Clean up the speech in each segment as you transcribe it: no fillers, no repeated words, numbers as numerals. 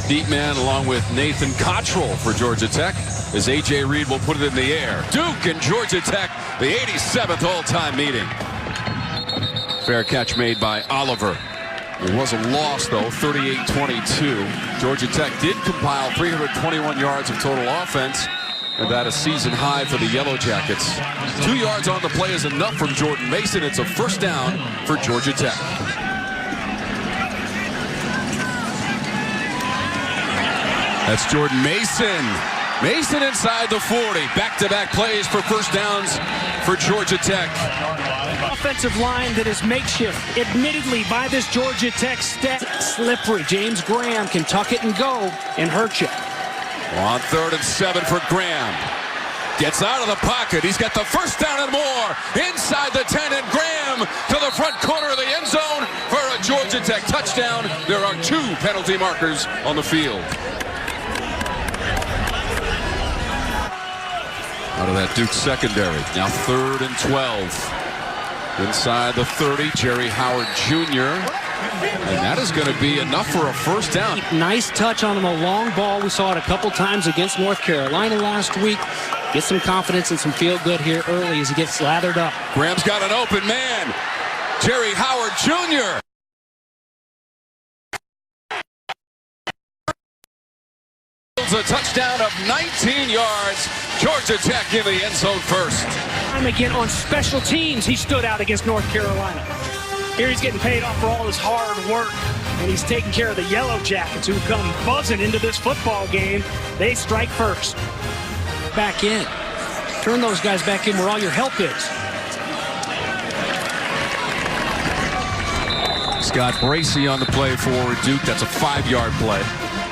deep man along with Nathan Cottrell for Georgia Tech, as A.J. Reed will put it in the air. Duke and Georgia Tech, the 87th all-time meeting. Fair catch made by Oliver. It was a loss, though, 38-22. Georgia Tech did compile 321 yards of total offense, and that a season high for the Yellow Jackets. 2 yards on the play is enough from Jordan Mason. It's a first down for Georgia Tech. That's Jordan Mason. Mason inside the 40. Back-to-back plays for first downs for Georgia Tech. Offensive line that is makeshift, admittedly, by this Georgia Tech stat. Slippery. James Graham can tuck it and go and hurt you. On 3rd and 7 for Graham. Gets out of the pocket. He's got the first down and more. Inside the 10, and Graham to the front corner of the end zone for a Georgia Tech touchdown. There are 2 penalty markers on the field. Out of that Duke secondary. Now 3rd and 12. Inside the 30, Jerry Howard Jr. And that is going to be enough for a first down. Nice touch on the long ball. We saw it a couple times against North Carolina last week. Get some confidence and some feel good here early as he gets lathered up. Graham's got an open man. Jerry Howard Jr. A touchdown of 19 yards. Georgia Tech in the end zone first. Time again on special teams, he stood out against North Carolina. Here he's getting paid off for all his hard work, and he's taking care of the Yellow Jackets, who come buzzing into this football game. They strike first. Back in. Turn those guys back in where all your help is. Scott Bracey on the play for Duke. That's a 5-yard play.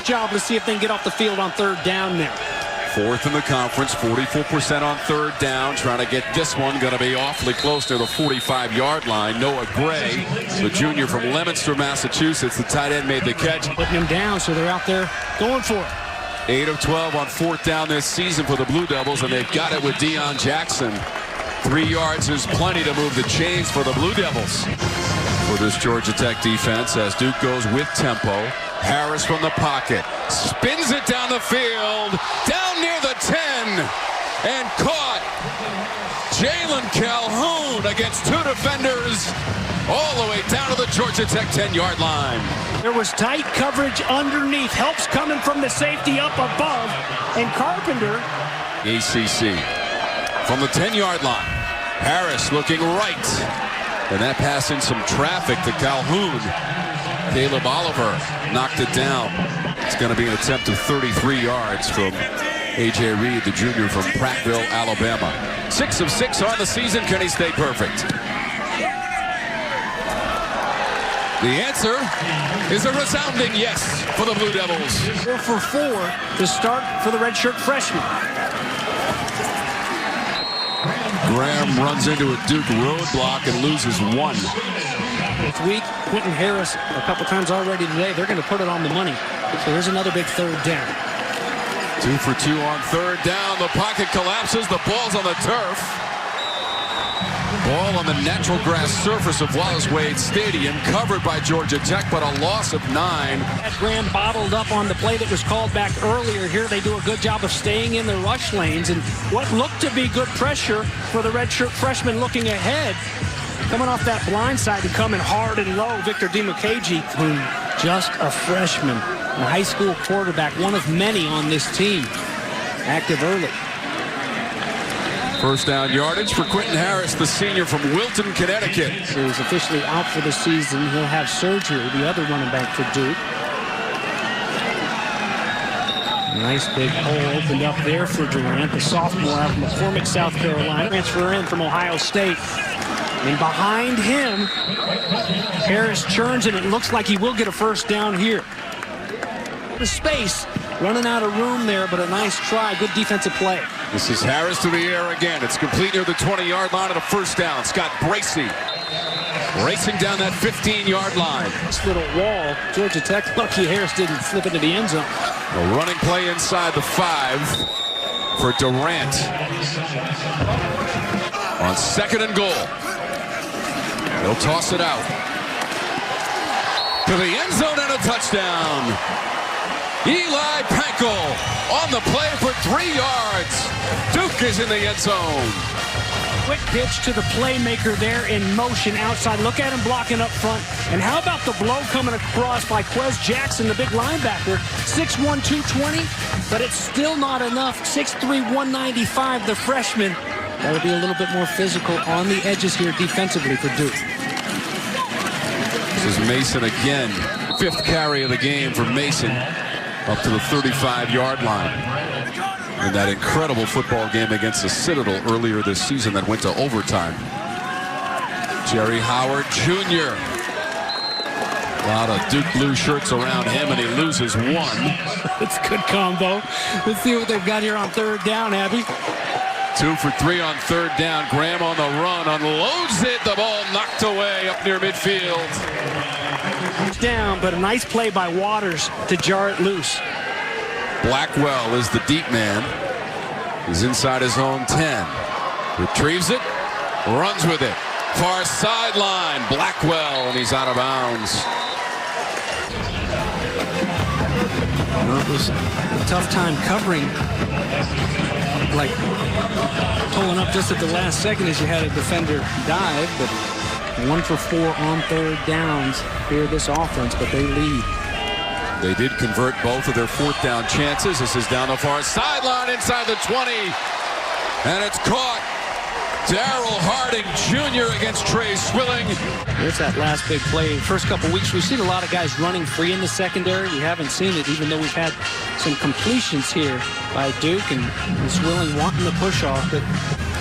Job to see if they can get off the field on 3rd down now. 4th in the conference, 44% on 3rd down. Trying to get this one, going to be awfully close to the 45-yard line. Noah Gray, the junior from Leominster, Massachusetts, the tight end, made the catch. Putting him down, so they're out there going for it. 8 of 12 on 4th down this season for the Blue Devils, and they've got it with Deon Jackson. 3 yards is plenty to move the chains for the Blue Devils. For this Georgia Tech defense, as Duke goes with tempo. Harris from the pocket, spins it down the field, down near the 10, and caught. Jalen Calhoun against 2 defenders, all the way down to the Georgia Tech 10-yard line. There was tight coverage underneath, helps coming from the safety up above, and Carpenter. ACC from the 10-yard line. Harris looking right, and that pass in some traffic to Calhoun. Caleb Oliver knocked it down. It's going to be an attempt of 33 yards from A.J. Reed, the junior from Prattville, Alabama. 6 of 6 on the season. Can he stay perfect? The answer is a resounding yes for the Blue Devils. 4 for 4 to start for the redshirt freshman. Graham runs into a Duke roadblock and loses 1. This week, Quentin Harris a couple times already today. They're going to put it on the money. So there's another big 3rd down. 2 for 2 on 3rd down. The pocket collapses. The ball's on the turf. Ball on the natural grass surface of Wallace Wade Stadium, covered by Georgia Tech, but a loss of 9. That Graham bottled up on the play that was called back earlier. Here they do a good job of staying in the rush lanes, and what looked to be good pressure for the redshirt freshman looking ahead. Coming off that blind side and coming hard and low, Victor Dimukeje, who just a freshman, a high school quarterback, one of many on this team, active early. First down yardage for Quentin Harris, the senior from Wilton, Connecticut. So he's officially out for the season. He'll have surgery, the other running back for Duke. Nice big hole opened up there for Durant, the sophomore out of McCormick, South Carolina. Transfer in from Ohio State. And behind him, Harris churns, and it looks like he will get a first down here. The space, running out of room there, but a nice try. Good defensive play. This is Harris to the air again. It's complete near the 20-yard line of the first down. Scott Bracey racing down that 15-yard line. This little wall, Georgia Tech, lucky Harris didn't slip into the end zone. A running play inside the 5 for Durant. On 2nd and goal. They'll toss it out to the end zone and a touchdown. Eli Pankel on the play for 3 yards. Duke is in the end zone. Quick pitch to the playmaker there in motion outside. Look at him blocking up front. And how about the blow coming across by Deon Jackson, the big linebacker, 6'1", 220, but it's still not enough. 6'3", 195, the freshman. Got to be a little bit more physical on the edges here defensively for Duke. This is Mason again. 5th carry of the game for Mason, up to the 35-yard line. In that incredible football game against the Citadel earlier this season that went to overtime. Jerry Howard Jr. A lot of Duke blue shirts around him, and he loses 1. It's a good combo. Let's see what they've got here on 3rd down, Abby. 2 for 3 on 3rd down. Graham on the run, unloads it. The ball knocked away up near midfield. Down, but a nice play by Waters to jar it loose. Blackwell is the deep man. He's inside his own 10. Retrieves it, runs with it. Far sideline, Blackwell, and he's out of bounds. Well, it was a tough time covering, like pulling up just at the last second as you had a defender dive, but 1 for 4 on 3rd downs here this offense, but they lead. They did convert both of their 4th down chances. This is down the far sideline inside the 20. And it's caught. Darryl Harding Jr. against Trey Swilling. There's that last big play. First couple weeks, we've seen a lot of guys running free in the secondary. We haven't seen it, even though we've had some completions here by Duke and Swilling wanting the push off. But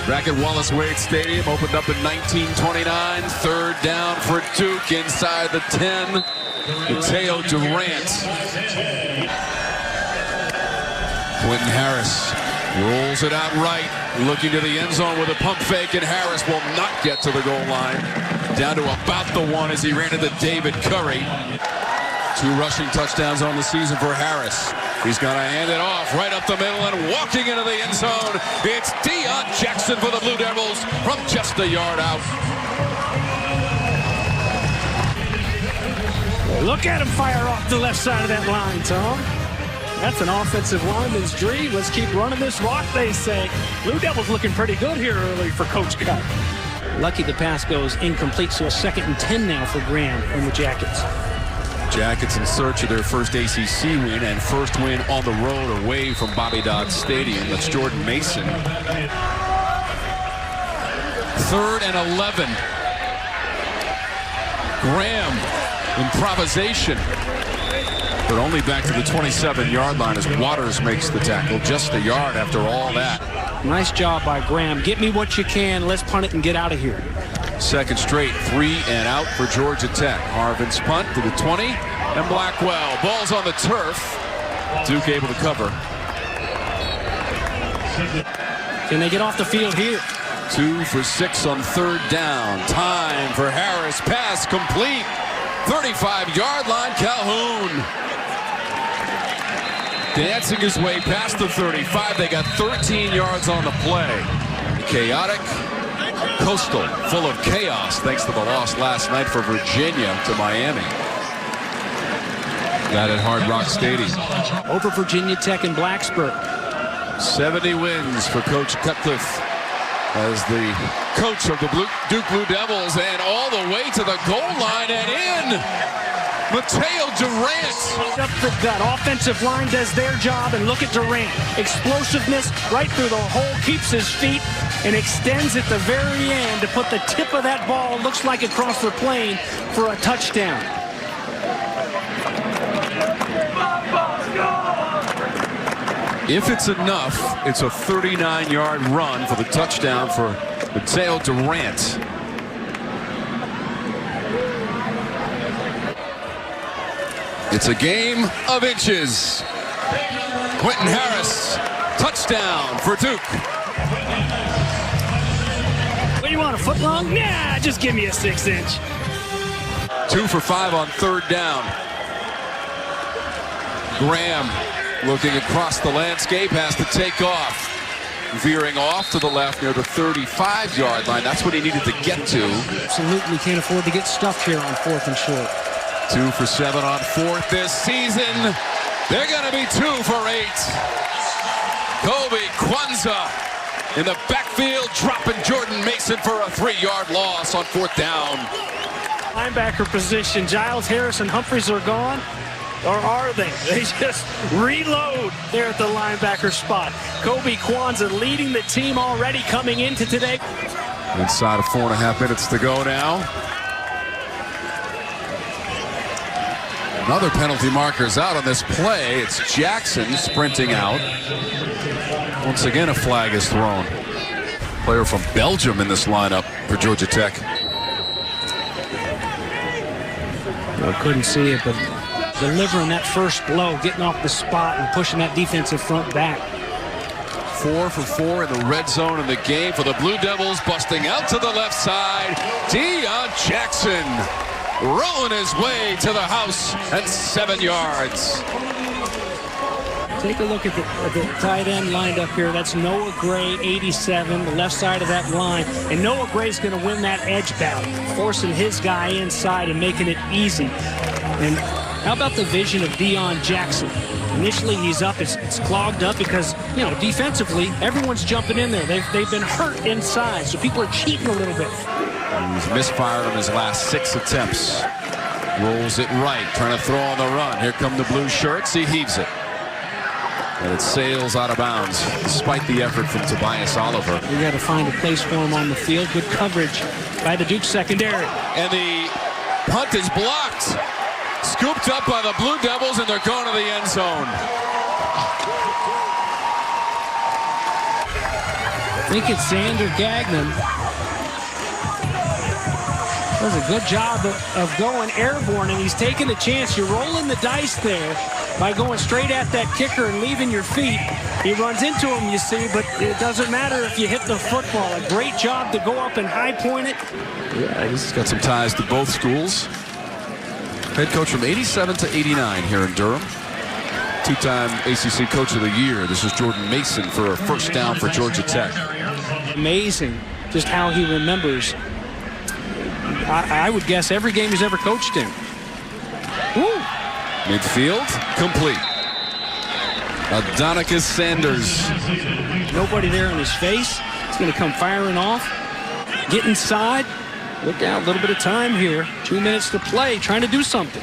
back at Wallace Wade Stadium, opened up in 1929. 3rd down for Duke inside the 10. Mateo Durant. Quentin Harris rolls it out right, looking to the end zone with a pump fake, and Harris will not get to the goal line. Down to about the 1 as he ran into David Curry. 2 rushing touchdowns on the season for Harris. He's going to hand it off right up the middle, and walking into the end zone, it's Deon Jackson for the Blue Devils from just a yard out. Look at him fire off the left side of that line, Tom. That's an offensive lineman's dream. Let's keep running this rock, they say. Blue Devils looking pretty good here early for Coach Cup. Lucky the pass goes incomplete, so a 2nd and 10 now for Graham and the Jackets. Jackets in search of their first ACC win and first win on the road away from Bobby Dodd Stadium. That's Jordan Mason. 3rd and 11. Graham. Improvisation, but only back to the 27-yard line as Waters makes the tackle. Just a yard after all that. Nice job by Graham. Get me what you can. Let's punt it and get out of here. 2nd straight 3 and out for Georgia Tech. Harvin's punt to the 20, and Blackwell. Ball's on the turf. Duke able to cover. Can they get off the field here? 2 for 6 on 3rd down. Time for Harris. Pass complete. 35-yard line, Calhoun. Dancing his way past the 35. They got 13 yards on the play. Chaotic, Coastal, full of chaos thanks to the loss last night for Virginia to Miami. That at Hard Rock Stadium. Over Virginia Tech and Blacksburg. 70 wins for Coach Cutcliffe as the coach of the Duke Blue Devils, and all the way to the goal line and in. Mateo Durant. Up the gut. Offensive line does their job, and look at Durant. Explosiveness right through the hole, keeps his feet, and extends at the very end to put the tip of that ball, looks like across the plane, for a touchdown. If it's enough, it's a 39-yard run for the touchdown for Mateo Durant. It's a game of inches. Quentin Harris, touchdown for Duke. What do you want, a foot long? Nah, just give me a 6-inch. 2 for 5 on 3rd down. Graham looking across the landscape, has to take off. Veering off to the left near the 35-yard line. That's what he needed to get to. Absolutely can't afford to get stuffed here on 4th and short. 2 for 7 on 4th this season. They're going to be 2 for 8. Kobe Kwanzaa in the backfield, dropping Jordan Mason for a 3-yard loss on 4th down. Linebacker position. Giles Harris and Humphries are gone. Or are they? They just reload there at the linebacker spot. Kobe Kwanzaa leading the team already coming into today. Inside of 4.5 minutes to go now. Another penalty marker's out on this play. It's Jackson sprinting out. Once again, a flag is thrown. Player from Belgium in this lineup for Georgia Tech. I couldn't see it, but delivering that first blow, getting off the spot and pushing that defensive front back. 4 for 4 in the red zone in the game for the Blue Devils, busting out to the left side. Deon Jackson rolling his way to the house at 7 yards. Take a look at the tight end lined up here. That's Noah Gray, 87, the left side of that line. And Noah Gray's going to win that edge battle, forcing his guy inside and making it easy. And how about the vision of Deon Jackson? Initially, he's up. It's clogged up because, you know, defensively, everyone's jumping in there. They've been hurt inside, so people are cheating a little bit. He's misfired on his last 6 attempts. Rolls it right, trying to throw on the run. Here come the blue shirts. He heaves it. And it sails out of bounds, despite the effort from Tobias Oliver. We got to find a place for him on the field. Good coverage by the Duke secondary. And the punt is blocked. Scooped up by the Blue Devils, and they're going to the end zone. I think it's Xander Gagnon. Does a good job of going airborne, and he's taking a chance. You're rolling the dice there by going straight at that kicker and leaving your feet. He runs into him, you see, but it doesn't matter if you hit the football. A great job to go up and high point it. Yeah, he's got some ties to both schools. Head coach from 87 to 89 here in Durham. 2-time ACC Coach of the Year. This is Jordan Mason for a first down for Georgia Tech. Amazing just how he remembers. I would guess every game he's ever coached in. Woo! Midfield, complete. Adonicus Sanders. Nobody there in his face. He's going to come firing off. Get inside. Look out, a little bit of time here. 2 minutes to play, trying to do something.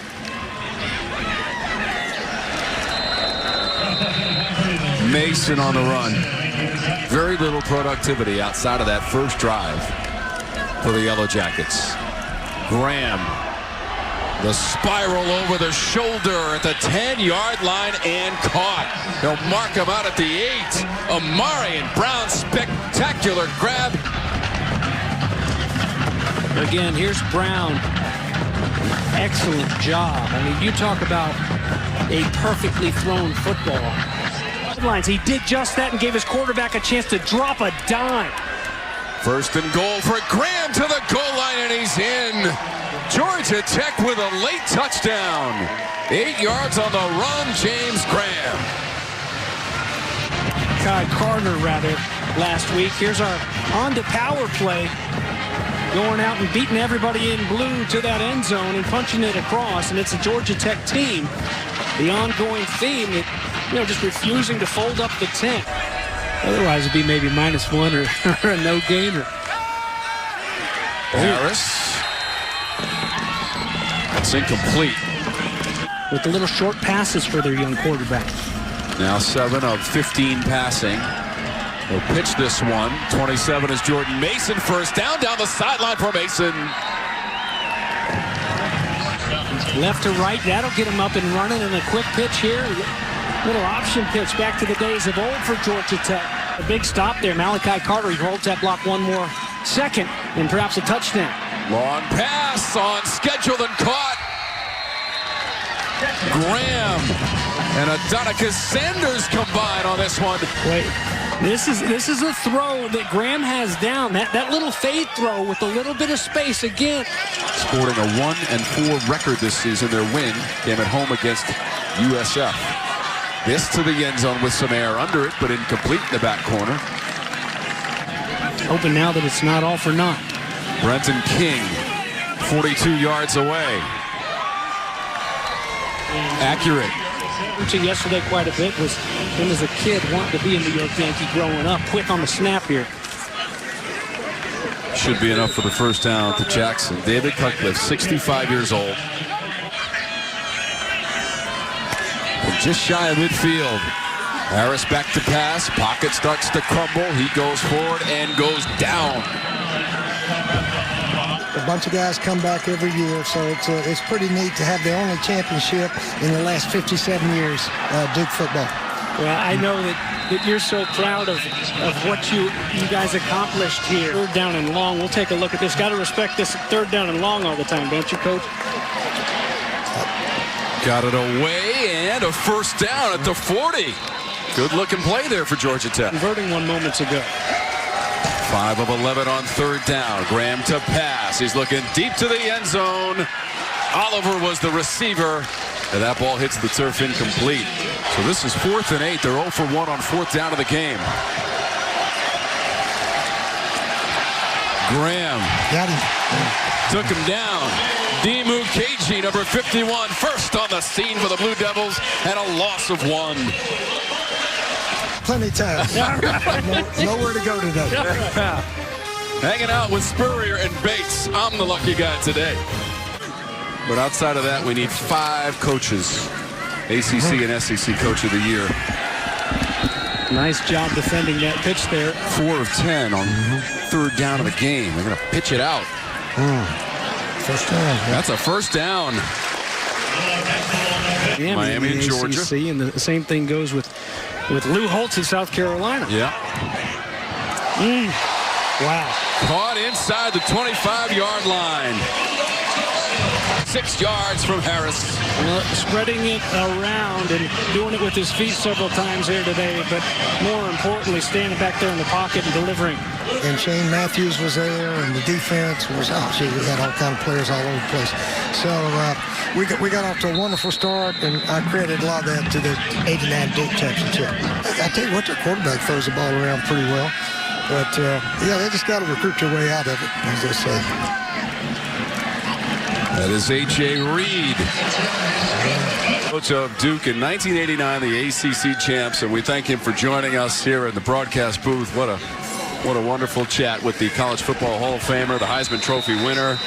Mason on the run. Very little productivity outside of that first drive for the Yellow Jackets. Graham, the spiral over the shoulder at the 10-yard line and caught. They'll mark him out at the 8. Amari and Brown, spectacular grab. Again, here's Brown. Excellent job. I mean, you talk about a perfectly thrown football. He did just that and gave his quarterback a chance to drop a dime. First and goal for Graham to the goal line, and he's in. Georgia Tech with a late touchdown. 8 yards on the run, James Graham. Kai Carter, last week. Here's our on-to-power play. Going out and beating everybody in blue to that end zone and punching it across, and it's a Georgia Tech team. The ongoing theme that, you know, just refusing to fold up the tent. Otherwise, it'd be maybe -1 or a no-gainer. Harris. That's incomplete. With the little short passes for their young quarterback. Now 7 of 15 passing. They'll pitch this one. 27 is Jordan Mason. First down the sideline for Mason. Left to right, that'll get him up and running, and a quick pitch here. Little option pitch back to the days of old for Georgia Tech. A big stop there. Malachi Carter, he holds that block 1 more second, and perhaps a touchdown. Long pass on schedule and caught. Graham and Adonicus Sanders combine on this one. Wait, this is a throw that Graham has down. That little fade throw with a little bit of space again. Sporting a 1-4 record this season. Their win came at home against USF. This to the end zone with some air under it, but incomplete in the back corner. Hoping now that it's not all for naught. Brenton King, 42 yards away. Accurate. To yesterday quite a bit was him as a kid wanting to be a New York Yankee growing up. Quick on the snap here. Should be enough for the first down to Jackson. David Cutcliffe, 65 years old. From just shy of midfield. Harris back to pass. Pocket starts to crumble. He goes forward and goes down. A bunch of guys come back every year, so it's pretty neat to have the only championship in the last 57 years, Duke football. Well, I know that you're so proud of what you guys accomplished here. Third down and long. We'll take a look at this. Got to respect this third down and long all the time, don't you, Coach? Got it away and a first down at the 40. Good looking play there for Georgia Tech. Converting one moments ago. 5 of 11 on third down. Graham to pass. He's looking deep to the end zone. Oliver was the receiver, and that ball hits the turf incomplete. So this is 4th and 8. They're 0 for 1 on 4th down of the game. Graham Got him. took him down. Dimukeje, number 51, first on the scene for the Blue Devils, and a loss of 1. Plenty of time. Nowhere to go today. Hanging out with Spurrier and Bates. I'm the lucky guy today. But outside of that, we need 5 coaches. ACC and SEC Coach of the Year. Nice job defending that pitch there. 4 of 10 on third down of the game. They're going to pitch it out. First down. That's a first down. Miami and Georgia. ACC, and the same thing goes with Lou Holtz in South Carolina. Yeah. Wow. Caught inside the 25-yard line. 6 yards from Harris. Well, spreading it around and doing it with his feet several times here today, but more importantly, standing back there in the pocket and delivering. And Shane Matthews was there, and the defense was, we had all kind of players all over the place. So we got off to a wonderful start, and I credit a lot of that to the 89 Duke championship. I tell you what, their quarterback throws the ball around pretty well. But, yeah, they just got to recruit their way out of it, as they say. That is A.J. Reed, coach of Duke in 1989, the ACC champs, and we thank him for joining us here in the broadcast booth. What a wonderful chat with the College Football Hall of Famer, the Heisman Trophy winner.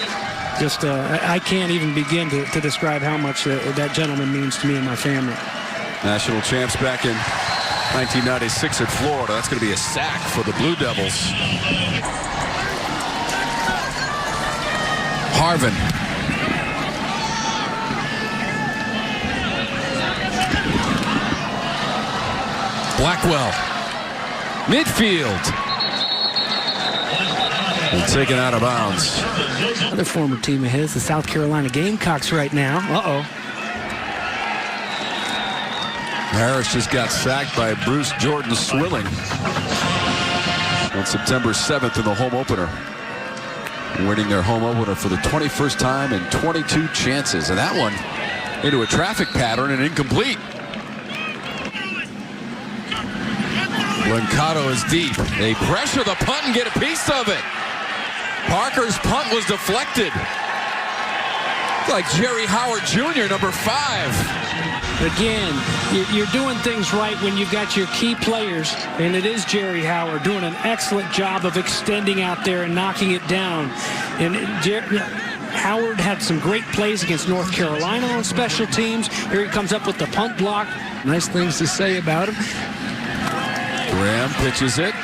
Just, I can't even begin to describe how much that gentleman means to me and my family. National champs back in 1996 at Florida. That's going to be a sack for the Blue Devils. Harvin. Blackwell. Midfield. And taken out of bounds. Another former team of his, the South Carolina Gamecocks right now. Uh-oh. Harris just got sacked by Bruce Jordan Swilling on September 7th in the home opener. Winning their home opener for the 21st time in 22 chances. And that one into a traffic pattern and incomplete. Blancato is deep. They pressure the punt and get a piece of it. Parker's punt was deflected. Like Jerry Howard Jr., number 5. Again, you're doing things right when you've got your key players, and it is Jerry Howard doing an excellent job of extending out there and knocking it down. And Howard had some great plays against North Carolina on special teams. Here he comes up with the punt block. Nice things to say about him. Graham pitches it.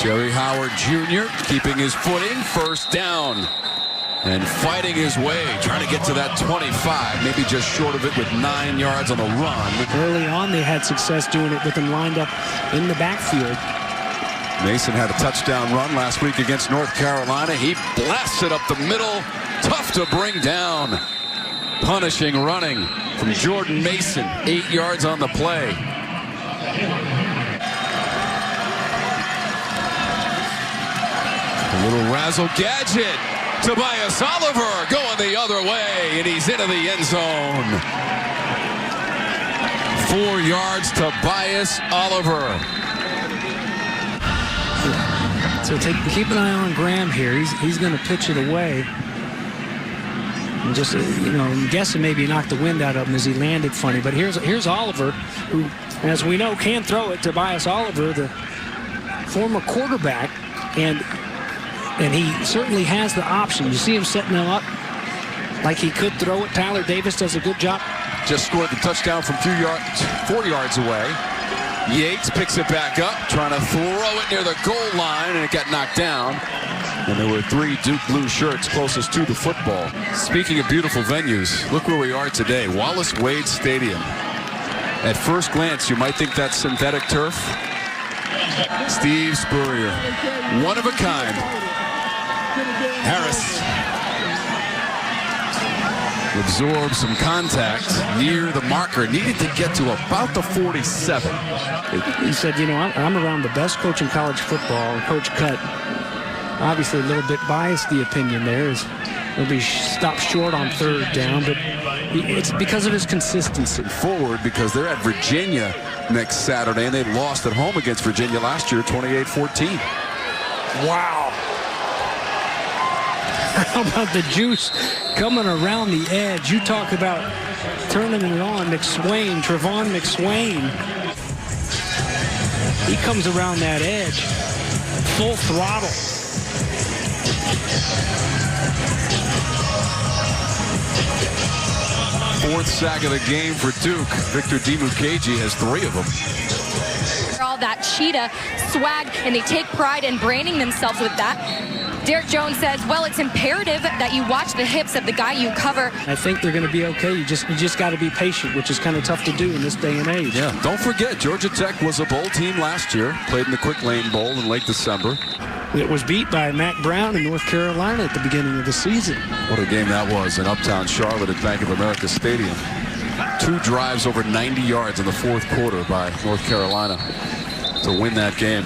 Jerry Howard Jr. keeping his footing. First down. And fighting his way, trying to get to that 25, maybe just short of it with 9 yards on the run. Early on, they had success doing it with him lined up in the backfield. Mason had a touchdown run last week against North Carolina. He blasted up the middle, tough to bring down. Punishing running from Jordan Mason, 8 yards on the play. A little razzle gadget. Tobias Oliver going the other way, and he's into the end zone. 4 yards, Tobias Oliver. So keep an eye on Graham here. He's going to pitch it away. And just, I'm guessing maybe he knocked the wind out of him as he landed funny. But here's Oliver, who, as we know, can throw it. Tobias Oliver, the former quarterback, and he certainly has the option. You see him setting him up like he could throw it. Tyler Davis does a good job. Just scored the touchdown from 4 yards away. Yates picks it back up, trying to throw it near the goal line, and it got knocked down. And there were 3 Duke blue shirts closest to the football. Speaking of beautiful venues, look where we are today, Wallace Wade Stadium. At first glance, you might think that's synthetic turf. Steve Spurrier, one of a kind. Harris absorbed some contact near the marker, needed to get to about the 47. He said, I'm around the best coach in college football. Coach Cutt, obviously a little bit biased, the opinion there is he'll be stopped short on 3rd down, but it's because of his consistency. Forward, because they're at Virginia next Saturday, and they lost at home against Virginia last year, 28-14. Wow. How about the juice coming around the edge? You talk about turning it on. Trevon McSwain. He comes around that edge. Full throttle. Fourth sack of the game for Duke. Victor Dimukeje has 3 of them. All that cheetah swag, and they take pride in branding themselves with that. Derek Jones says, well, it's imperative that you watch the hips of the guy you cover. I think they're going to be okay. You just got to be patient, which is kind of tough to do in this day and age. Yeah, don't forget, Georgia Tech was a bowl team last year. Played in the Quick Lane Bowl in late December. It was beat by Mack Brown in North Carolina at the beginning of the season. What a game that was in uptown Charlotte at Bank of America Stadium. 2 drives over 90 yards in the 4th quarter by North Carolina to win that game.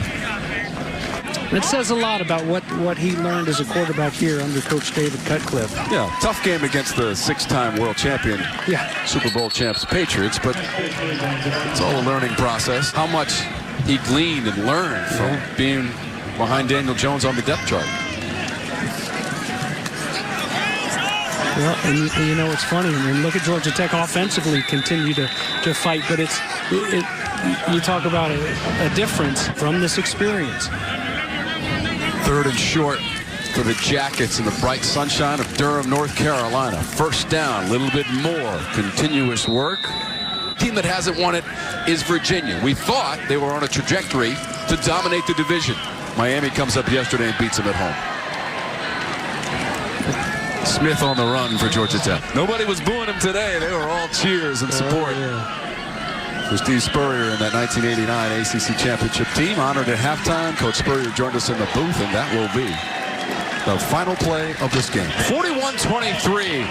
It says a lot about what he learned as a quarterback here under Coach David Cutcliffe. Yeah, tough game against the 6-time world champion, Super Bowl champs Patriots, but it's all a learning process. How much he gleaned and learned from being behind Daniel Jones on the depth chart. Well, and it's funny. I mean, look at Georgia Tech offensively continue to fight, but you talk about a difference from this experience. 3rd and short for the Jackets in the bright sunshine of Durham, North Carolina. 1st down, a little bit more continuous work. The team that hasn't won it is Virginia. We thought they were on a trajectory to dominate the division. Miami comes up yesterday and beats them at home. Smith on the run for Georgia Tech. Nobody was booing him today. They were all cheers and support. For Steve Spurrier and that 1989 ACC championship team. Honored at halftime. Coach Spurrier joined us in the booth, and that will be the final play of this game. 41-23.